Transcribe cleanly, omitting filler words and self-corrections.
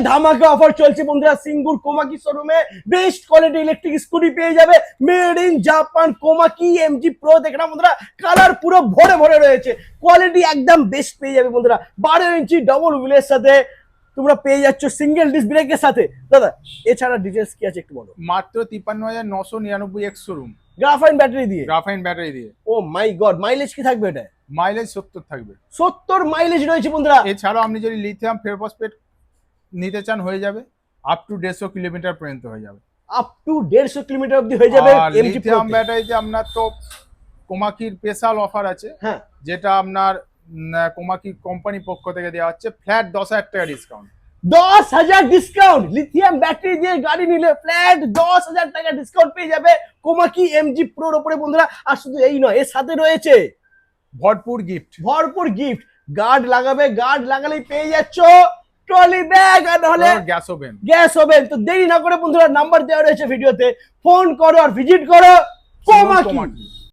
ধামাকা অফার চলছে বন্ধুরা সিঙ্গুর কোমাকি শোরুমে। বেস্ট কোয়ালিটি ইলেকট্রিক স্কুটি পেয়ে যাবে made in Japan Komaki MG pro. দেখে না বন্ধুরা, কালার পুরো ভরে ভরে রয়েছে, কোয়ালিটি একদম বেস্ট পেয়ে যাবে বন্ধুরা। 12 ইঞ্চি ডবল হুইলের সাথে তোমরা পেয়ে যাচ্ছ সিঙ্গেল ডিস্ক ব্রেকের সাথে। দাদা এছাড়া ডিটেলস কি আছে একটু বলো। মাত্র 53,999 এক্স শোরুম, গ্রাফাইন ব্যাটারি দিয়ে। গ্রাফাইন ব্যাটারি দিয়ে। ও মাই গড, মাইলেজ কি থাকবে এটা? মাইলেজ 70 থাকবে। 70 মাইলেজ রয়েছে বন্ধুরা। এছাড়াও আপনি যদি লিথিয়াম ফেরোফসফেট নিতে চান হয়ে যাবে, আপ টু 150 কিলোমিটার পর্যন্ত হয়ে যাবে। আপ টু 150 কিলোমিটার অবধি হয়ে যাবে এমজি প্রো। লিথিয়াম ব্যাটারিতে আপনার তো কোমাকির স্পেশাল অফার আছে, হ্যাঁ, যেটা আপনার কোমাকি কোম্পানি পক্ষ থেকে দেওয়া হচ্ছে ফ্ল্যাট 10,000 টাকা ডিসকাউন্ট। 10,000 ডিসকাউন্ট। লিথিয়াম ব্যাটারি দিয়ে গাড়ি নিলে ফ্ল্যাট 10,000 টাকা ডিসকাউন্ট পেয়ে যাবে কোমাকি এমজি প্রোর উপরে বন্ধুরা। আর শুধু এই নয়, এর সাথে রয়েছে ভরপুর গিফট। ভরপুর গিফট। গার্ড লাগাবে, গার্ড লাগালেই পেয়ে যাচ্ছ ট্রলি ব্যাগ, আর নাহলে গ্যাস ওভেন। Gas oven. তো দেরি না করে বন্ধুরা, নাম্বার দেওয়া রয়েছে ভিডিওতে, ফোন করো আর ভিজিট করো কোমাকি।